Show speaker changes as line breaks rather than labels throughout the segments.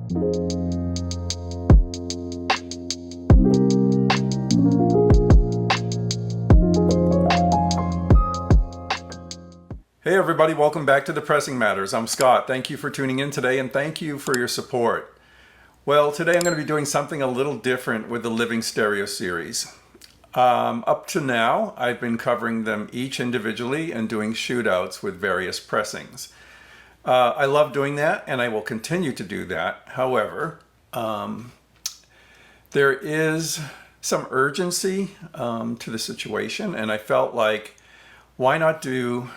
Hey everybody, welcome back to Depressing Matters. I'm Scott. Thank you for tuning in today and thank you for your support. Well, today I'm going to be doing something a little different with the Living Stereo series. Up to now, I've been covering them each individually and doing shootouts with various pressings. I love doing that and I will continue to do that. However, there is some urgency to the situation, and I felt like, why not do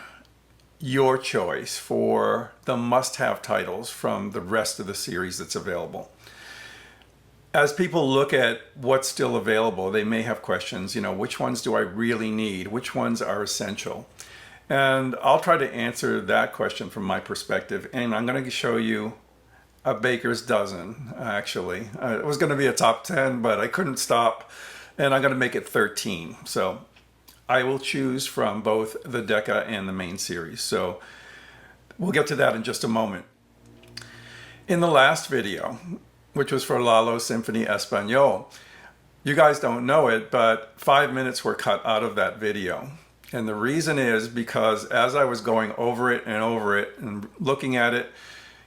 your choice for the must-have titles from the rest of the series that's available. As people look at what's still available, they may have questions, which ones do I really need? Which ones are essential? And I'll try to answer that question from my perspective, and I'm going to show you a baker's dozen, actually. It was going to be a top 10, but I couldn't stop, and I'm going to make it 13. So I will choose from both the Decca and the main series. So we'll get to that in just a moment. In the last video, which was for Lalo Symphony Espagnole, you guys don't know it, but 5 minutes were cut out of that video. And the reason is because as I was going over it and looking at it,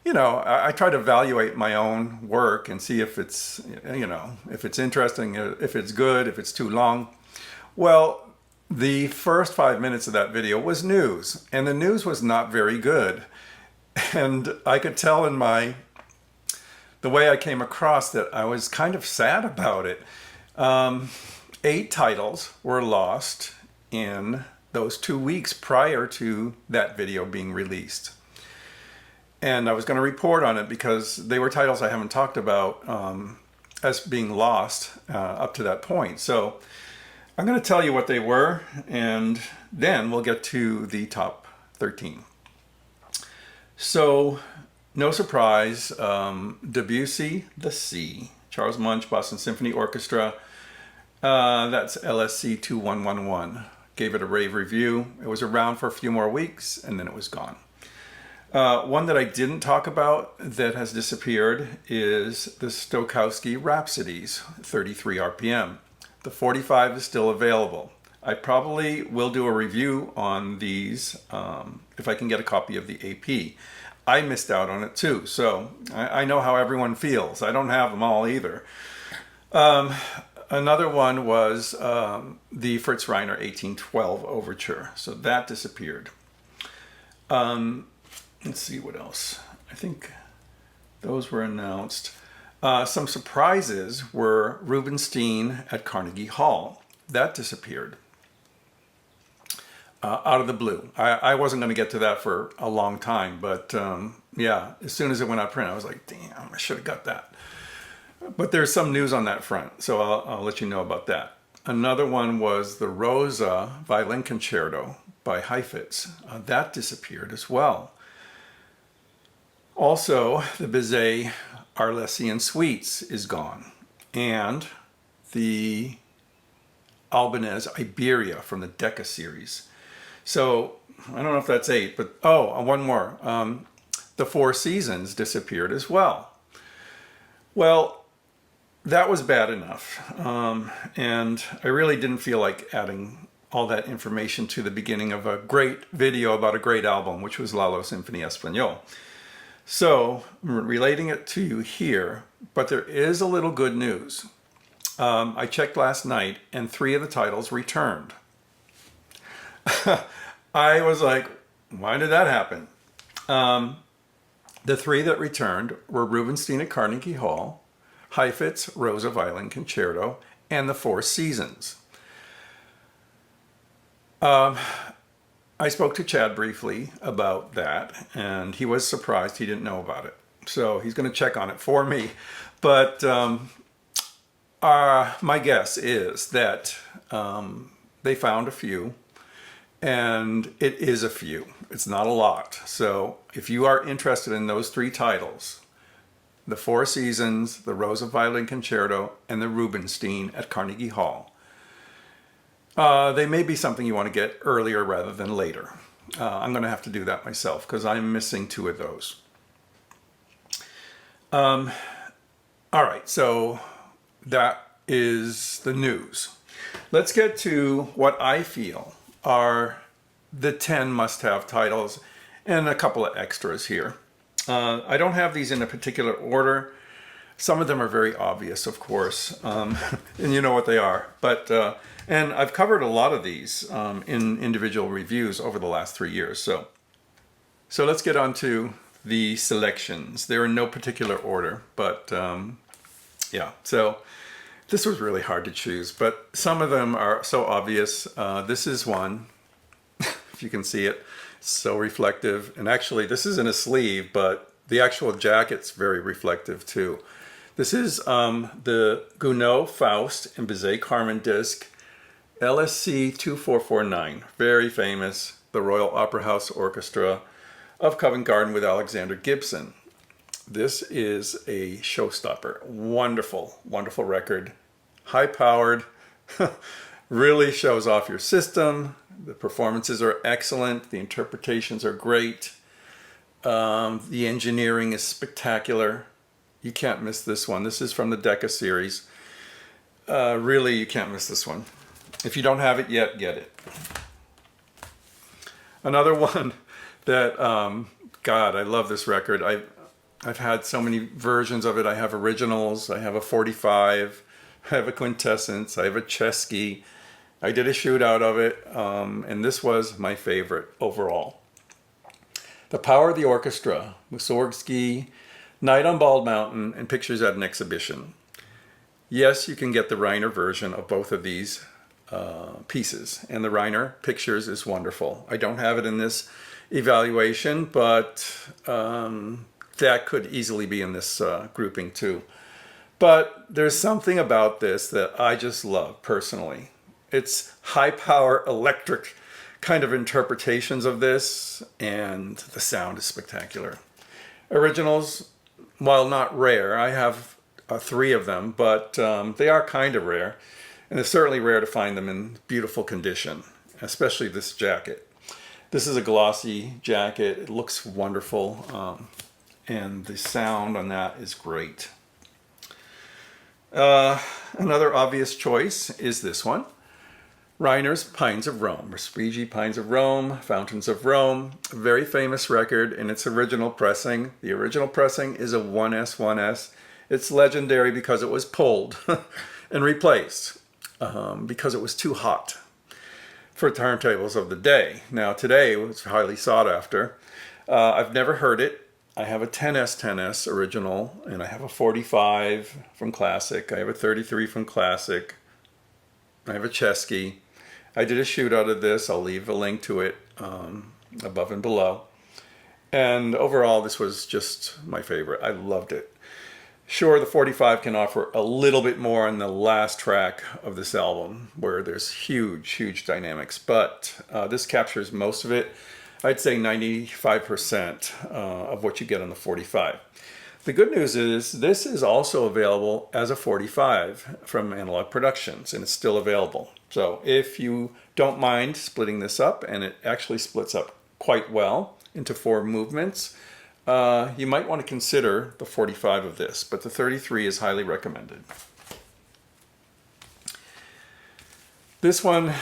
I try to evaluate my own work and see if it's, if it's interesting, if it's good, if it's too long. Well, the first 5 minutes of that video was news, and the news was not very good. And I could tell in the way I came across that I was kind of sad about it. 8 titles were lost in those 2 weeks prior to that video being released. And I was going to report on it because they were titles I haven't talked about as being lost up to that point. So I'm going to tell you what they were, and then we'll get to the top 13. So, no surprise, Debussy, The Sea, Charles Munch, Boston Symphony Orchestra, that's LSC 2111. Gave it a rave review. It was around for a few more weeks, and then it was gone. One that I didn't talk about that has disappeared is the Stokowski Rhapsodies, 33 RPM. The 45 is still available. I probably will do a review on these if I can get a copy of the AP. I missed out on it too, so I know how everyone feels. I don't have them all either. Another one was the Fritz Reiner 1812 Overture, so that disappeared. Let's see what else. I think those were announced. Some surprises were Rubinstein at Carnegie Hall. That disappeared out of the blue. I wasn't going to get to that for a long time, but yeah, as soon as it went out print, I was like, damn, I should have got that. But there's some news on that front, so I'll let you know about that. Another one was the Rosa Violin Concerto by Heifetz. That disappeared as well. Also, the Bizet Arlesian Suites is gone, and the Albanese Iberia from the Decca series. So I don't know if that's 8, but one more. The Four Seasons disappeared as well. Well, that was bad enough, and I really didn't feel like adding all that information to the beginning of a great video about a great album, which was Lalo Symphony Espagnole. So, I'm relating it to you here, but there is a little good news. I checked last night, and 3 of the titles returned. I was like, why did that happen? The 3 that returned were Rubinstein at Carnegie Hall, Heifetz Rosa Violin Concerto, and the Four Seasons. I spoke to Chad briefly about that, and he was surprised he didn't know about it. So he's going to check on it for me. But my guess is that they found a few, and it is a few. It's not a lot. So if you are interested in those 3 titles, the Four Seasons, the Rosa Violin Concerto, and the Rubinstein at Carnegie Hall, they may be something you want to get earlier rather than later. I'm going to have to do that myself because I'm missing 2 of those. All right, so that is the news. Let's get to what I feel are the 10 must-have titles and a couple of extras here. I don't have these in a particular order. Some of them are very obvious, of course, and you know what they are. But and I've covered a lot of these in individual reviews over the last 3 years. So let's get on to the selections. They're in no particular order, but yeah. So this was really hard to choose, but some of them are so obvious. This is one, if you can see it. It's so reflective. And actually, this isn't a sleeve, but the actual jacket's very reflective too. This is the Gounod Faust and Bizet Carmen disc, LSC 2449. Very famous, the Royal Opera House Orchestra of Covent Garden with Alexander Gibson. This is a showstopper. Wonderful, wonderful record. High-powered, really shows off your system. The performances are excellent. The interpretations are great. The engineering is spectacular. You can't miss this one. This is from the Decca series. Really, you can't miss this one. If you don't have it yet, get it. Another one that, God, I love this record. I've had so many versions of it. I have originals. I have a 45. I have a quintessence. I have a Chesky. I did a shootout of it, and this was my favorite overall. The Power of the Orchestra, Mussorgsky, Night on Bald Mountain, and Pictures at an Exhibition. Yes, you can get the Reiner version of both of these pieces, and the Reiner Pictures is wonderful. I don't have it in this evaluation, but that could easily be in this grouping too. But there's something about this that I just love personally. It's high-power electric kind of interpretations of this, and the sound is spectacular. Originals, while not rare, I have 3 of them, but they are kind of rare, and it's certainly rare to find them in beautiful condition, especially this jacket. This is a glossy jacket. It looks wonderful, and the sound on that is great. Another obvious choice is this one. Reiner's Pines of Rome, Respighi Pines of Rome, Fountains of Rome, a very famous record in its original pressing. The original pressing is a 1S. It's legendary because it was pulled and replaced because it was too hot for turntables of the day. Now today it's highly sought after. I've never heard it. I have a 10S original, and I have a 45 from Classic. I have a 33 from Classic. I have a Chesky. I did a shootout of this. I'll leave a link to it above and below. And overall, this was just my favorite. I loved it. Sure, the 45 can offer a little bit more on the last track of this album, where there's huge dynamics, but this captures most of it. I'd say 95% of what you get on the 45. The good news is this is also available as a 45 from Analogue Productions, and it's still available. So if you don't mind splitting this up, and it actually splits up quite well into 4 movements, you might want to consider the 45 of this, but the 33 is highly recommended. This one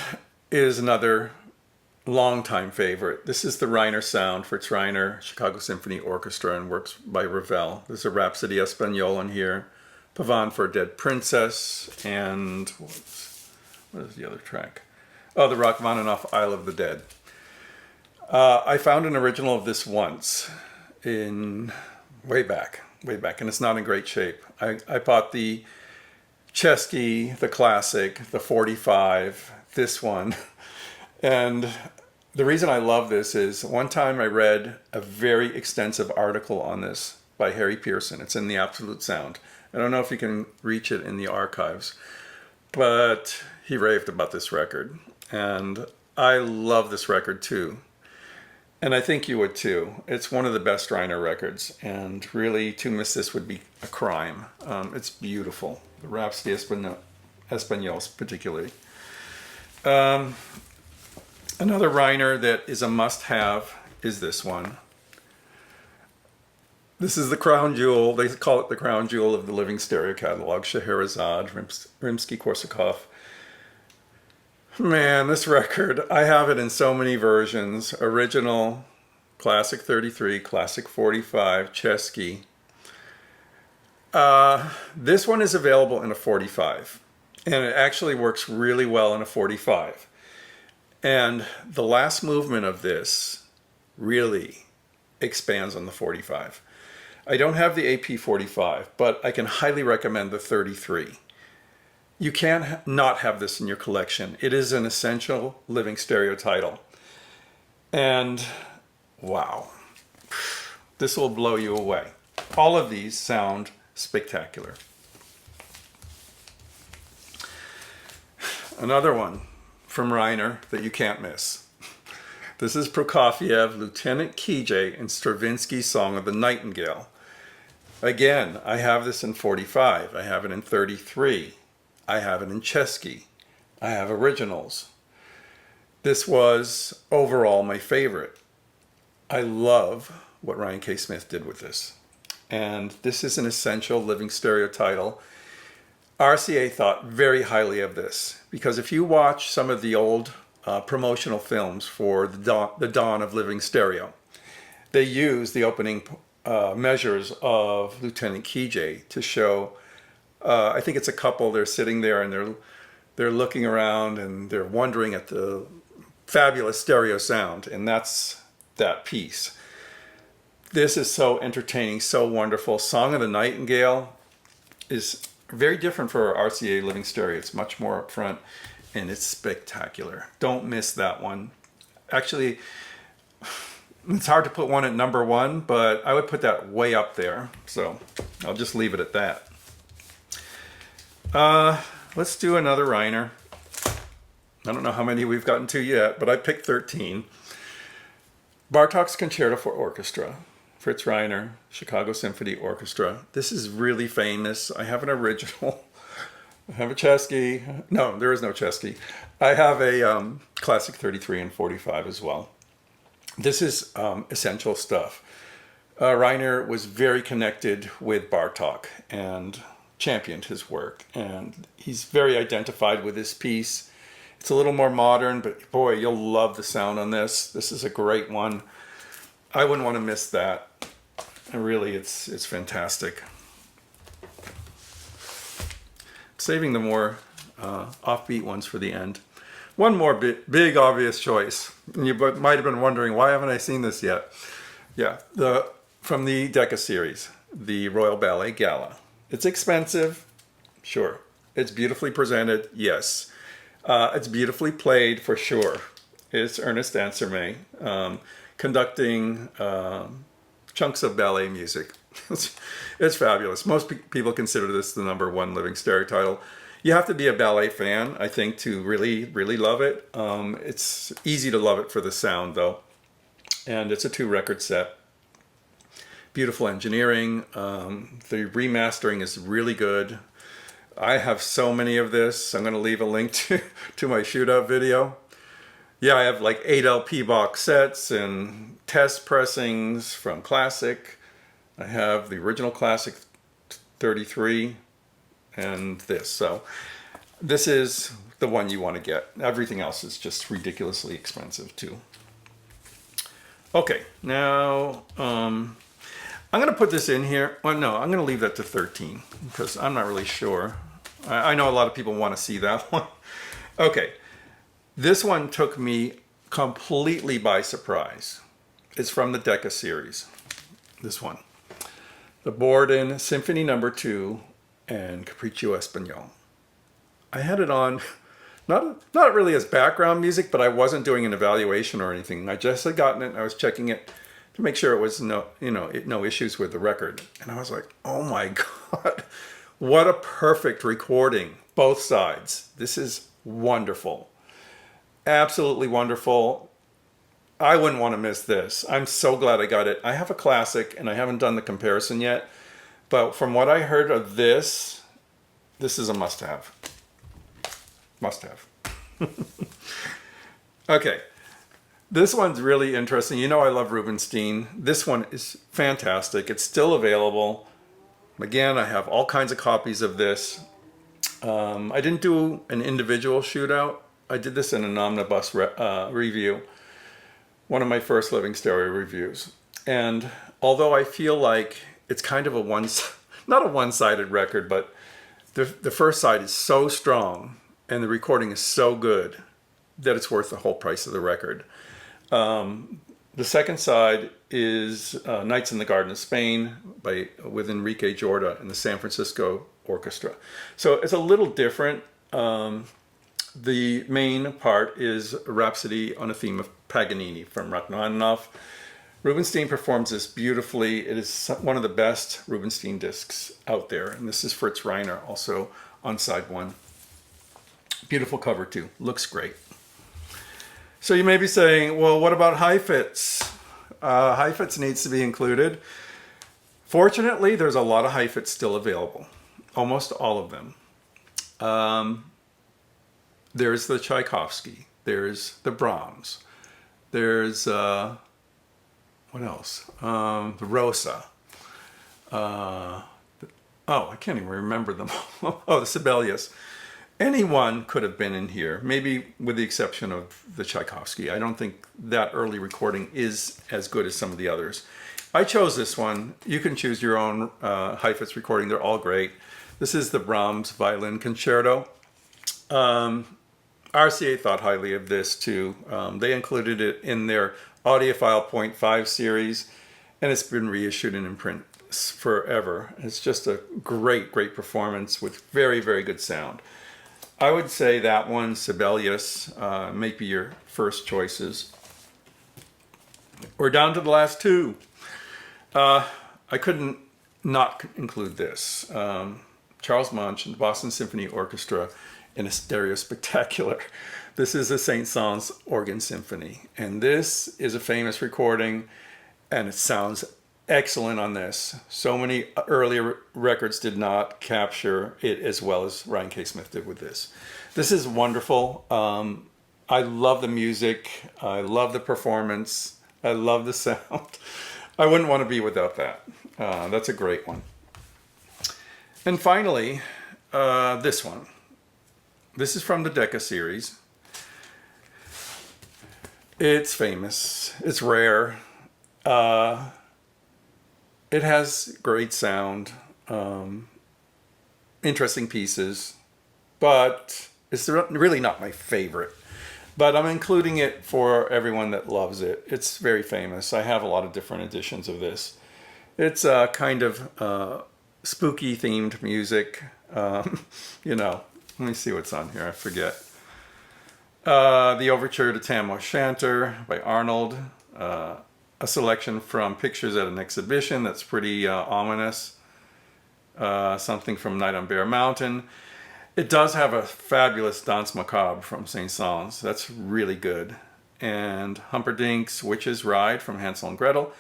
is another longtime favorite. This is the Reiner sound for Reiner Chicago Symphony Orchestra and works by Ravel. There's a Rhapsody Espagnole in here, Pavane for a Dead Princess, and what is the other track? Oh, the Rachmaninoff Isle of the Dead. I found an original of this once in way back, and it's not in great shape. I bought the Chesky, the Classic, the 45, this one. And the reason I love this is one time I read a very extensive article on this by Harry Pearson. It's in the Absolute Sound. I don't know if you can reach it in the archives, but he raved about this record. And I love this record too. And I think you would too. It's one of the best Reiner records, and really to miss this would be a crime. It's beautiful. The Rhapsody Espagnole particularly. Another Reiner that is a must-have is this one. This is the crown jewel. They call it the crown jewel of the living stereo catalog. Scheherazade, Rimsky-Korsakov. Man, this record, I have it in so many versions. Original, Classic 33, Classic 45, Chesky. This one is available in a 45. And it actually works really well in a 45. And the last movement of this really expands on the 45. I don't have the AP 45, but I can highly recommend the 33. You can't not have this in your collection. It is an essential living stereo title. And wow, this will blow you away. All of these sound spectacular. Another one from Reiner that you can't miss. This is Prokofiev, Lieutenant Kijé, in Stravinsky's Song of the Nightingale. Again, I have this in 45. I have it in 33. I have it in Chesky. I have originals. This was overall my favorite. I love what Ryan K. Smith did with this. And this is an essential living stereo title. RCA thought very highly of this, because if you watch some of the old promotional films for the dawn of living stereo, they use the opening measures of Lieutenant Kijé to show, I think it's a couple, they're sitting there and they're looking around and they're wondering at the fabulous stereo sound, and that's that piece. This is so entertaining, so wonderful. Song of the Nightingale is very different for RCA living stereo. It's much more upfront and it's spectacular. Don't miss that one. Actually, it's hard to put one at number one, but I would put that way up there. So I'll just leave it at that. Let's do another Reiner. I don't know how many we've gotten to yet, but I picked 13. Bartók's Concerto for Orchestra. Fritz Reiner, Chicago Symphony Orchestra. This is really famous. I have an original. I have a Chesky. No, there is no Chesky. I have a Classic 33 and 45 as well. This is essential stuff. Reiner was very connected with Bartók and championed his work. And he's very identified with this piece. It's a little more modern, but boy, you'll love the sound on this. This is a great one. I wouldn't want to miss that. And really, it's fantastic. Saving the more offbeat ones for the end. One more big obvious choice. And you might have been wondering, why haven't I seen this yet? Yeah, from the Decca series, the Royal Ballet Gala. It's expensive, sure. It's beautifully presented, yes. It's beautifully played, for sure. It's Ernest Ansermet conducting chunks of ballet music. It's fabulous. Most people consider this the #1 living stereo title. You have to be a ballet fan, I think, to really, really love it. It's easy to love it for the sound, though. And it's a 2-record set. Beautiful engineering. The remastering is really good. I have so many of this. I'm going to leave a link to my shootout video. Yeah, I have like 8 LP box sets and test pressings from Classic. I have the original Classic 33 and this. So this is the one you want to get. Everything else is just ridiculously expensive too. Okay, now I'm going to put this in here. Well, no, I'm going to leave that to 13 because I'm not really sure. I know a lot of people want to see that one. Okay. This one took me completely by surprise. It's from the Decca series. This one. The Borden Symphony No. 2 and Capriccio Espagnol. I had it on, not really as background music, but I wasn't doing an evaluation or anything. I just had gotten it and I was checking it to make sure it was no issues with the record. And I was like, oh my God, what a perfect recording. Both sides. This is wonderful. Absolutely wonderful. I wouldn't want to miss this. I'm so glad I got it. I have a Classic and I haven't done the comparison yet, but from what I heard of this is a must-have. Must-have. Okay. This one's really interesting. You know I love Rubinstein. This one is fantastic. It's still available. Again, I have all kinds of copies of this. I didn't do an individual shootout. I did this in an omnibus review. One of my first living stereo reviews. And although I feel like it's kind of not a one-sided record, but the first side is so strong and the recording is so good that it's worth the whole price of the record. The second side is Nights in the Garden of Spain with Enrique Jorda and the San Francisco Orchestra. So it's a little different. The main part is Rhapsody on a Theme of Paganini from Rachmaninoff. Rubinstein performs this beautifully. It is one of the best Rubinstein discs out there. And this is Fritz Reiner, also on side one. Beautiful cover too. Looks great. So you may be saying, well, what about Heifetz? Heifetz needs to be included. Fortunately, there's a lot of Heifetz still available. Almost all of them. There's the Tchaikovsky. There's the Brahms. There's, what else? The Rosa. I can't even remember them. Oh, the Sibelius. Anyone could have been in here, maybe with the exception of the Tchaikovsky. I don't think that early recording is as good as some of the others. I chose this one. You can choose your own Heifetz recording. They're all great. This is the Brahms Violin Concerto. RCA thought highly of this too. They included it in their Audiophile .5 series, and it's been reissued and in print forever. It's just a great, great performance with very, very good sound. I would say that one, Sibelius, may be your first choices. We're down to the last two. I couldn't not include this. Charles Munch and the Boston Symphony Orchestra in a stereo spectacular. This is a Saint-Saëns organ symphony, and this is a famous recording, and it sounds excellent on this. So many earlier records did not capture it as well as Ryan K. Smith did with this. This is wonderful. I love the music. I love the performance. I love the sound. I wouldn't want to be without that. That's a great one. And finally, this one. This is from the Decca series. It's famous. It's rare. It has great sound, interesting pieces, but it's really not my favorite. But I'm including it for everyone that loves it. It's very famous. I have a lot of different editions of this. It's kind of spooky themed music. You know, let me see what's on here. I forget. The Overture to Tam O'Shanter by Arnold. A selection from Pictures at an Exhibition that's pretty ominous. Something from Night on Bear Mountain. It does have a fabulous Danse Macabre from Saint-Saëns. That's really good. And Humperdinck's Witch's Ride from Hansel and Gretel.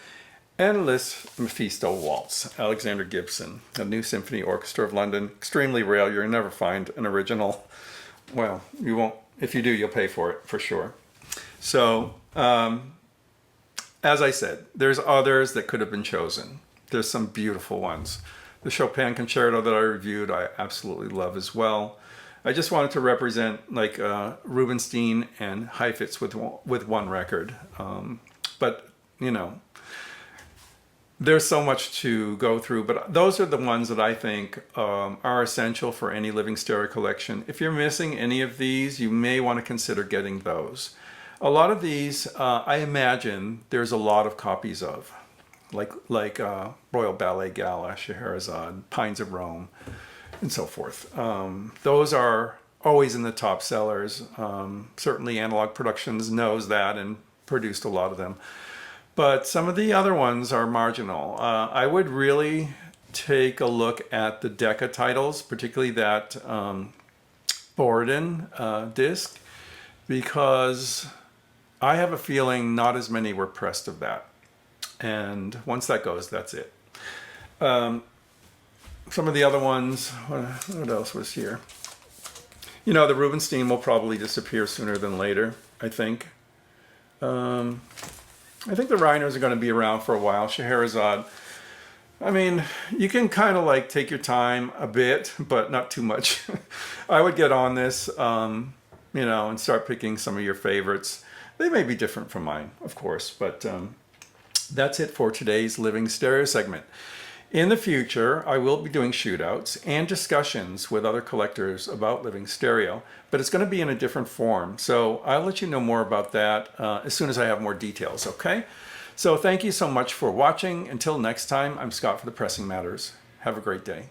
And Liszt's Mephisto Waltz, Alexander Gibson, a New Symphony Orchestra of London. Extremely rare. You'll never find an original. Well, you won't. If you do, you'll pay for it, for sure. So, as I said, there's others that could have been chosen. There's some beautiful ones. The Chopin Concerto that I reviewed, I absolutely love as well. I just wanted to represent like Rubinstein and Heifetz with one record. But, you know, there's so much to go through. But those are the ones that I think are essential for any living stereo collection. If you're missing any of these, you may want to consider getting those. A lot of these, I imagine there's a lot of copies of, like Royal Ballet Gala, Scheherazade, Pines of Rome, and so forth. Those are always in the top sellers. Certainly Analogue Productions knows that and produced a lot of them. But some of the other ones are marginal. I would really take a look at the Decca titles, particularly that Borden disc, because I have a feeling not as many were pressed of that. And once that goes, that's it. Some of the other ones, what else was here? You know, the Rubinstein will probably disappear sooner than later, I think. I think the Reiners are going to be around for a while. Scheherazade. I mean, you can kind of like take your time a bit, but not too much. I would get on this, you know, and start picking some of your favorites. They may be different from mine, of course, but that's it for today's Living Stereo segment. In the future, I will be doing shootouts and discussions with other collectors about living stereo, but it's going to be in a different form. So I'll let you know more about that as soon as I have more details, okay? So thank you so much for watching. Until next time, I'm Scott for the Pressing Matters. Have a great day.